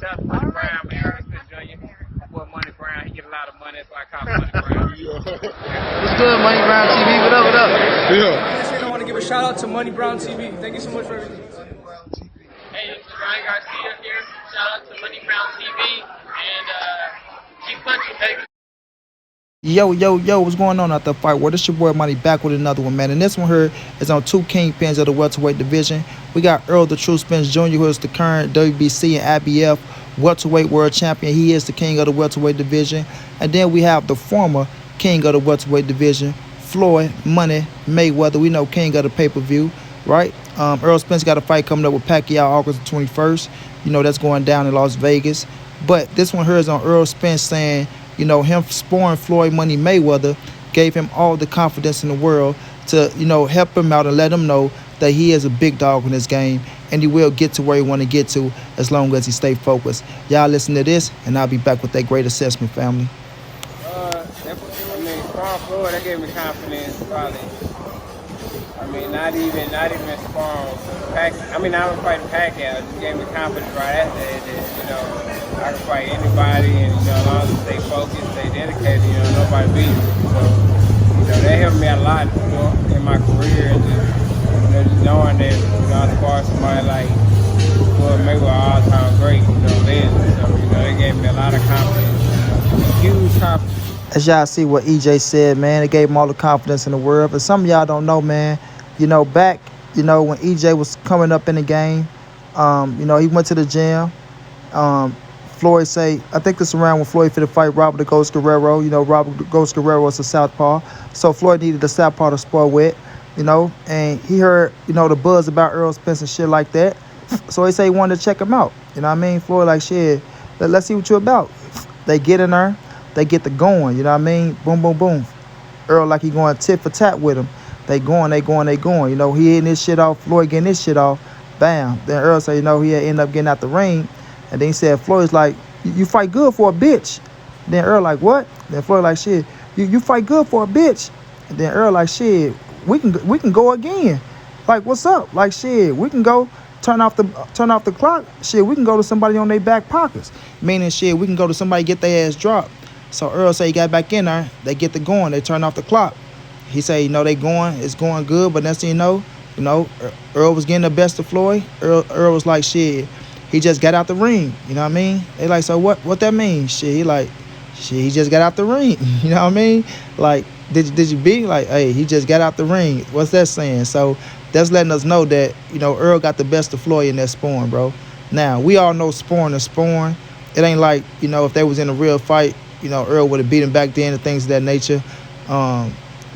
Shout out to Money Brown, man. Errol Spencer Jr. My boy Money Brown, he get a lot of money, that's why I call him Money Brown. What's good, Money Brown TV? What up, what up? Yeah. I want to give a shout out to Money Brown TV. Thank you so much for everything. Hey, this is Ryan Garcia here. Shout out to Money Brown TV. And keep punching, baby. Yo, what's going on out the fight world? This your boy Money back with another one, man. And this one here is on two kingpins of the welterweight division. We got Errol the True Spence Jr., who is the current WBC and IBF welterweight world champion. He is the king of the welterweight division. And then we have the former king of the welterweight division, Floyd Money Mayweather. We know king of the pay-per-view, right? Errol Spence got a fight coming up with Pacquiao August the 21st. You know, that's going down in Las Vegas. But this one here is on Errol Spence saying, you know, him sparring Floyd Money Mayweather gave him all the confidence in the world to, you know, help him out and let him know that he is a big dog in this game and he will get to where he want to get to as long as he stay focused. Y'all listen to this, and I'll be back with that great assessment, family. Sparring Floyd, that gave me confidence, probably. Not even sparring. I was fighting Pacquiao. It just gave me confidence right after that, you know, I can fight anybody, and, you know, as long as I stay focused, stay dedicated, you know, nobody beats me. So, you know, that helped me a lot in my career, and just knowing that, you know, I sparred somebody like Floyd Mayweather, all-time great, you know, legend. So, you know, that gave me a lot of confidence, huge confidence. As y'all see what EJ said, man, it gave him all the confidence in the world. But some of y'all don't know, man, you know, back, you know, when EJ was coming up in the game, you know, he went to the gym. Floyd say, I think this around when Floyd fit to fight Robert the Ghost Guerrero. You know, Robert the Ghost Guerrero was a southpaw. So Floyd needed a southpaw to spar with, you know, and he heard, you know, the buzz about Errol Spence and shit like that. So he said he wanted to check him out. You know what I mean? Floyd like, shit, let's see what you're about. They get in there. They get the going, you know what I mean? Boom, boom, boom. Errol like he going tit for tat with him. They going. You know, he hitting this shit off. Floyd getting this shit off. Bam. Then Errol said, you know, he end up getting out the ring. And then he said, Floyd's like, you fight good for a bitch. Then Errol like, what? Then Floyd like, shit, you fight good for a bitch. And then Errol like, shit, we can go again. Like, what's up? Like, shit, we can go turn off the clock. Shit, we can go to somebody on their back pockets. Meaning, shit, we can go to somebody get their ass dropped. So Errol say he got back in there. They get the going. They turn off the clock. He say, you know, they going. It's going good. But next thing you know, Errol was getting the best of Floyd. Errol was like, shit, he just got out the ring. You know what I mean? They like, so what that mean? Shit, he like, shit, he just got out the ring. You know what I mean? Like, did you beat? Like, hey, he just got out the ring. What's that saying? So that's letting us know that, you know, Errol got the best of Floyd in that sparring, bro. Now, we all know sparring is sparring. It ain't like, you know, if they was in a real fight, you know, Errol would have beat him back then and things of that nature.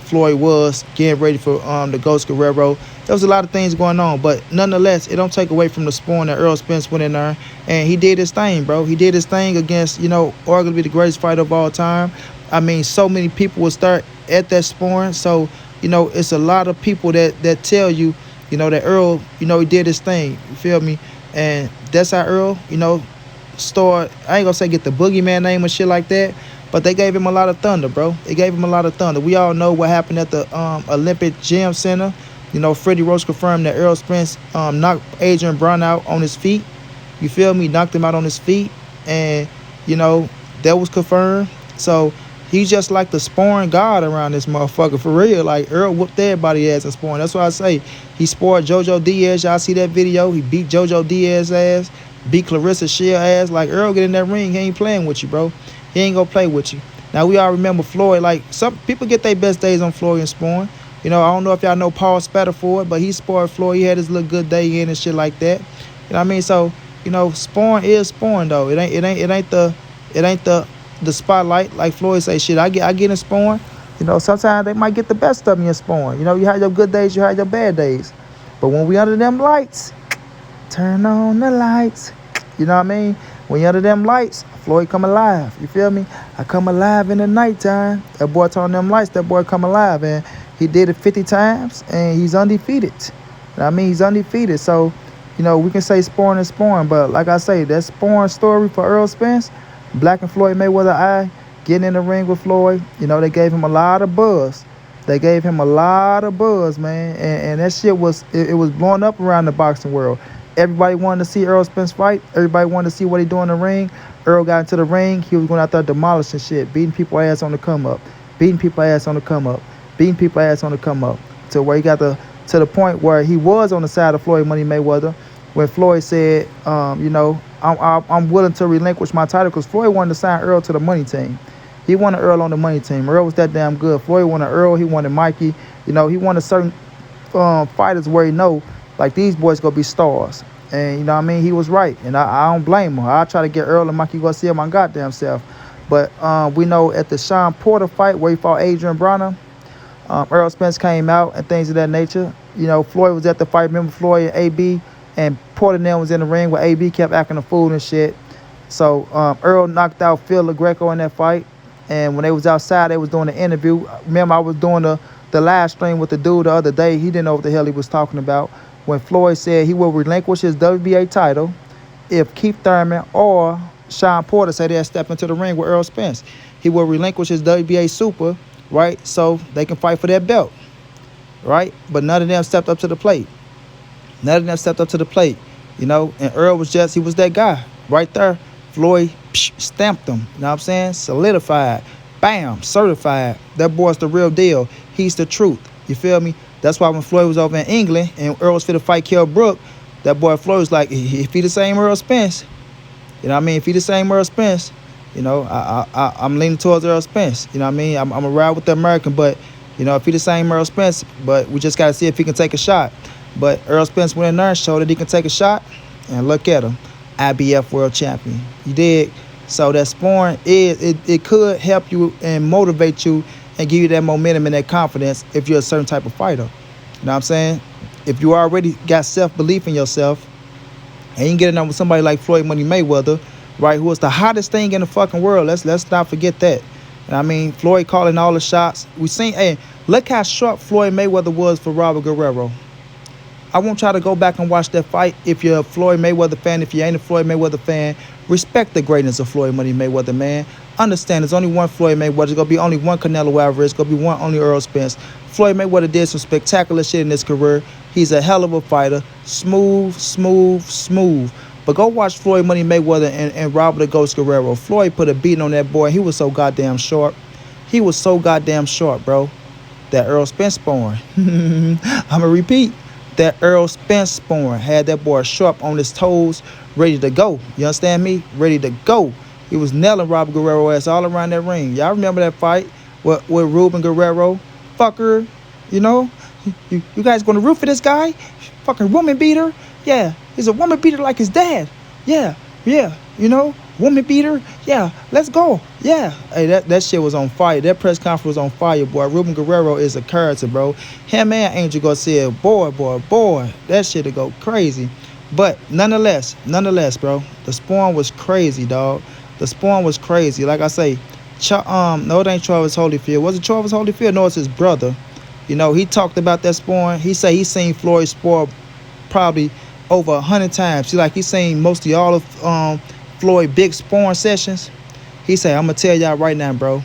Floyd was getting ready for the Ghost Guerrero. There was a lot of things going on, but nonetheless, it don't take away from the sparring that Errol Spence went in there, and he did his thing, bro. He did his thing against, you know, arguably the greatest fighter of all time. I mean, so many people will start at that sparring, so, you know, it's a lot of people that tell you, you know, that Errol, you know, he did his thing, you feel me? And that's how Errol, you know, start, I ain't gonna say get the boogeyman name and shit like that, but they gave him a lot of thunder, bro. They gave him a lot of thunder. We all know what happened at the Olympic Gym Center. You know, Freddie Roach confirmed that Errol Spence knocked Adrian Brown out on his feet. You feel me? Knocked him out on his feet. And, you know, that was confirmed. So he's just like the sparring god around this motherfucker, for real. Like, Errol whooped everybody ass in sparring. That's why I say he sparred JoJo Diaz. Y'all see that video? He beat JoJo Diaz's ass. Beat Clarissa Shield ass. Like, Errol get in that ring, he ain't playing with you, bro. He ain't gonna play with you. Now, we all remember Floyd. Like, some people get their best days on Floyd and sparring. You know, I don't know if y'all know Paul Spatterford, but he sparred Floyd. He had his little good day in and shit like that. You know what I mean? So, you know, sparring is sparring though. It ain't the spotlight. Like Floyd say, shit, I get in sparring. You know, sometimes they might get the best of me in sparring. You know, you have your good days, you have your bad days. But when we under them lights, turn on the lights. You know what I mean? When you under them lights, Floyd come alive. You feel me? I come alive in the nighttime. That boy turn on them lights, that boy come alive. And he did it 50 times, and he's undefeated. You know what I mean? He's undefeated. So, you know, we can say sparring is sparring. But like I say, that sparring story for Errol Spence, Black and Floyd Mayweather, getting in the ring with Floyd, you know, they gave him a lot of buzz. They gave him a lot of buzz, man. And that shit was, it was blowing up around the boxing world. Everybody wanted to see Errol Spence fight. Everybody wanted to see what he do in the ring. Errol got into the ring. He was going out there demolishing shit, beating people ass on the come up, beating people ass on the come up, beating people ass on the come up, to where he got to the point where he was on the side of Floyd Money Mayweather when Floyd said, I'm willing to relinquish my title, because Floyd wanted to sign Errol to the money team. He wanted Errol on the money team. Errol was that damn good. Floyd wanted Errol. He wanted Mikey. He wanted certain fighters where he know, like, these boys gonna be stars. And, he was right. And I don't blame him. I try to get Errol and Mikey Garcia my goddamn self. But we know at the Sean Porter fight where he fought Adrian Broner, Errol Spence came out and things of that nature. Floyd was at the fight. Remember Floyd and AB? And Porter now was in the ring where AB kept acting a fool and shit. So Errol knocked out Phil LaGreco in that fight. And when they was outside, they was doing the interview. Remember, I was doing the live stream with the dude the other day. He didn't know what the hell he was talking about. When Floyd said he will relinquish his WBA title if Keith Thurman or Sean Porter say they'll step into the ring with Errol Spence. He will relinquish his WBA super, right, so they can fight for that belt, right? But none of them stepped up to the plate. None of them stepped up to the plate, and Errol was he was that guy right there. Floyd stamped him, you know what I'm saying? Solidified, bam, certified. That boy's the real deal. He's the truth, you feel me? That's why when Floyd was over in England and Errol was fit to fight Kell Brook, that boy Floyd was like, if he the same Errol Spence, if he the same Errol Spence, I'm leaning towards Errol Spence, I'm a ride with the American, but, if he the same Errol Spence, but we just got to see if he can take a shot. But Errol Spence went in there and showed that he can take a shot, and look at him, IBF world champion. You dig? So that sparring, it could help you and motivate you and give you that momentum and that confidence if you're a certain type of fighter. You know what I'm saying? If you already got self-belief in yourself, and you can get in there with somebody like Floyd Money Mayweather, right, who is the hottest thing in the fucking world. Let's not forget that. Floyd calling all the shots. We seen, hey, look how sharp Floyd Mayweather was for Robert Guerrero. I want y'all to go back and watch that fight. If you're a Floyd Mayweather fan, if you ain't a Floyd Mayweather fan, respect the greatness of Floyd Money Mayweather, man. Understand there's only one Floyd Mayweather. There's going to be only one Canelo Alvarez. There's going to be one only Errol Spence. Floyd Mayweather did some spectacular shit in his career. He's a hell of a fighter. Smooth. But go watch Floyd Money Mayweather and Robert the Ghost Guerrero. Floyd put a beating on that boy. He was so goddamn sharp. He was so goddamn sharp, bro. That Errol Spence sparring. I'm going to repeat. That Errol Spence sparring had that boy sharp on his toes, ready to go. You understand me? Ready to go. He was nailing Robert Guerrero ass all around that ring. Y'all remember that fight with Ruben Guerrero? Fucker, You guys going to root for this guy? Fucking woman beater? Yeah, he's a woman beater like his dad. Yeah, woman beater? Yeah, let's go. Yeah. Hey, that shit was on fire. That press conference was on fire, boy. Ruben Guerrero is a character, bro. Him and Angel Garcia, boy. That shit'll go crazy. But nonetheless, bro, the sparring was crazy, dog. The sparring was crazy. Like I say, no, it ain't Travis Holyfield. Was it Travis Holyfield? No, it's his brother. He talked about that sparring. He say he seen Floyd spar probably over 100 times. He seen mostly all of Floyd big sparring sessions. He say, I'm gonna tell y'all right now, bro,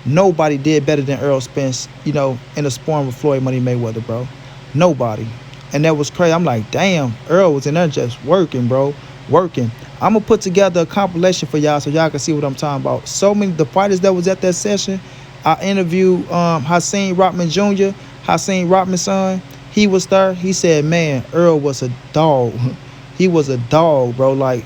nobody did better than Errol Spence, in the sparring with Floyd Money Mayweather, bro. Nobody. And that was crazy. I'm like, damn, Errol was in there just working, bro. Working. I'm gonna put together a compilation for y'all so y'all can see what I'm talking about. So many the fighters that was at that session. I interviewed Hakeem Rockman Jr., Hakeem Rockman's son. He was there. He said, man, Errol was a dog. He was a dog, bro. Like,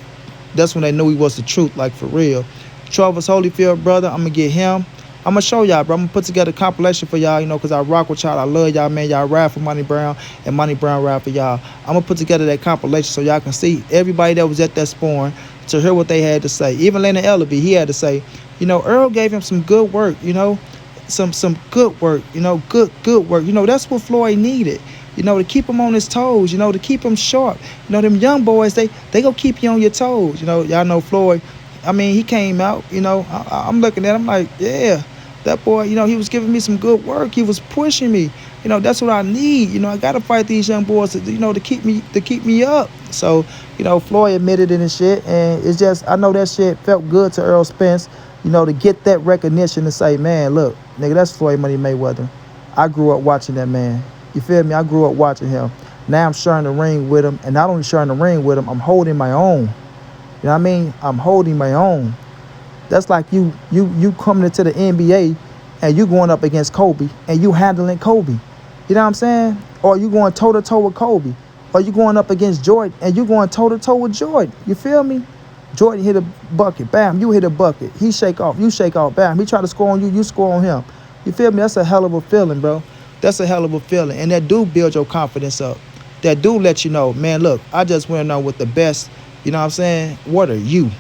that's when they knew he was the truth, like, for real. Travis Holyfield, brother, I'm going to get him. I'm going to show y'all, bro. I'm going to put together a compilation for y'all, because I rock with y'all. I love y'all, man. Y'all ride for Money Brown, and Money Brown ride for y'all. I'm going to put together that compilation so y'all can see everybody that was at that sparring to hear what they had to say. Even Lennon Ellaby, he had to say, Errol gave him some good work, some good work, good work. That's what Floyd needed. To keep him on his toes, to keep him sharp. Them young boys, they go keep you on your toes. Y'all know Floyd. He came out, I'm looking at him like, yeah, that boy, he was giving me some good work. He was pushing me. That's what I need. I got to fight these young boys, to keep me up. So, Floyd admitted it and shit. And it's just, I know that shit felt good to Errol Spence, to get that recognition and say, man, look, nigga, that's Floyd Money Mayweather. I grew up watching that man. You feel me? I grew up watching him. Now I'm sharing the ring with him, and not only sharing the ring with him, I'm holding my own. You know what I mean? I'm holding my own. That's like you coming into the NBA and you going up against Kobe and you handling Kobe. You know what I'm saying? Or you going toe-to-toe with Kobe. Or you going up against Jordan and you going toe-to-toe with Jordan. You feel me? Jordan hit a bucket. Bam, you hit a bucket. He shake off. You shake off. Bam, he try to score on you. You score on him. You feel me? That's a hell of a feeling, bro. That's a hell of a feeling. And that do build your confidence up. That do let you know, man, look, I just went on with the best. You know what I'm saying? What are you?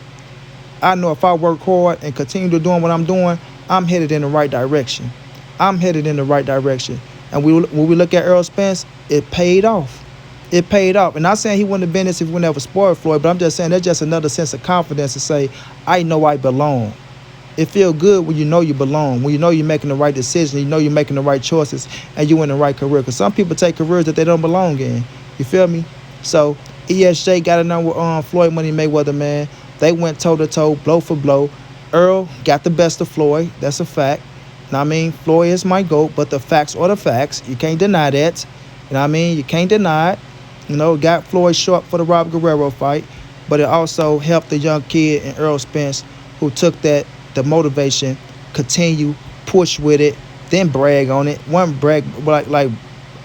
I know if I work hard and continue to doing what I'm doing, I'm headed in the right direction. I'm headed in the right direction. And when we look at Errol Spence, it paid off. It paid off. And not saying he wouldn't have been this if he wouldn't have spoiled Floyd, but I'm just saying that's just another sense of confidence to say, I know I belong. It feels good when you know you belong, when you know you're making the right decision, you know you're making the right choices, and you're in the right career. Because some people take careers that they don't belong in. You feel me? So ESJ got it on with Floyd Money Mayweather, man. They went toe-to-toe, blow for blow. Earl got the best of Floyd. That's a fact. You know what I mean? Floyd is my GOAT, but the facts are the facts. You can't deny that. You know what I mean? You can't deny it. You know, got Floyd short for the Rob Guerrero fight, but it also helped the young kid in Errol Spence who took the motivation, continue, push with it, then brag on it. One brag like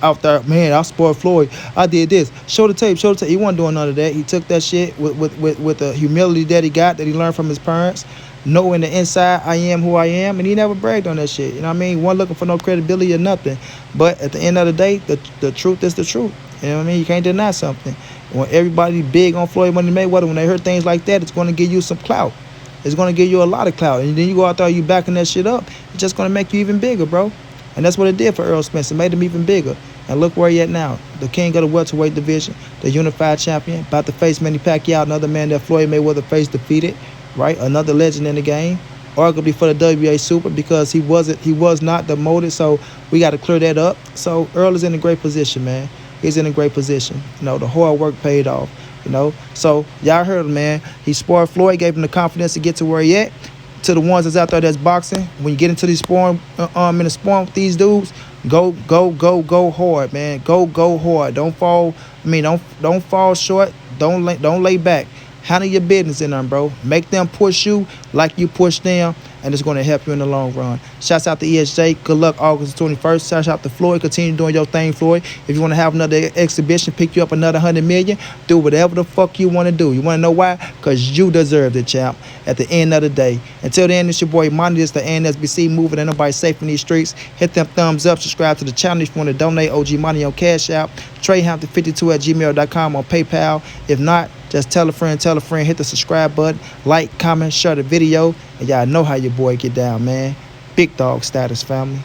out there, man, I spoiled Floyd. I did this. Show the tape. He wasn't doing none of that. He took that shit with the humility that he got, that he learned from his parents, knowing the inside, I am who I am, and he never bragged on that shit. You know what I mean? He wasn't looking for no credibility or nothing. But at the end of the day, the truth is the truth. You know what I mean? You can't deny something. When everybody big on Floyd Money Mayweather, when they hear things like that, it's going to give you some clout. It's going to give you a lot of clout. And then you go out there, you backing that shit up, it's just going to make you even bigger, bro. And that's what it did for Errol Spence. It made him even bigger. And look where he at now. The king of the welterweight division, the unified champion, about to face Manny Pacquiao, another man that Floyd Mayweather faced defeated, right? Another legend in the game. Arguably for the WBA Super because he was not demoted, so we got to clear that up. So Earl is in a great position, man. He's in a great position. You know, the hard work paid off. You know, so y'all heard him, man. He spoiled Floyd, gave him the confidence to get to where he at. To the ones that's out there that's boxing, when you get into these sparring, in the sparring with these dudes, go hard, man. Go hard. Don't fall. Don't fall short. Don't lay back. Handle your business in them, bro. Make them push you like you push them, and it's going to help you in the long run. Shouts out to ESJ. Good luck August 21st. Shouts out to Floyd. Continue doing your thing, Floyd. If you want to have another exhibition, pick you up another 100 million, do whatever the fuck you want to do. You want to know why? Because you deserve it, champ, at the end of the day. Until then, it's your boy Monty. It's the NSBC moving. Ain't nobody safe in these streets. Hit them thumbs up. Subscribe to the channel if you want to donate. OG Money on Cash App. TreyHampton52@gmail.com on PayPal. If not, just tell a friend, hit the subscribe button, like, comment, share the video, and y'all know how your boy get down, man. Big dog status, family.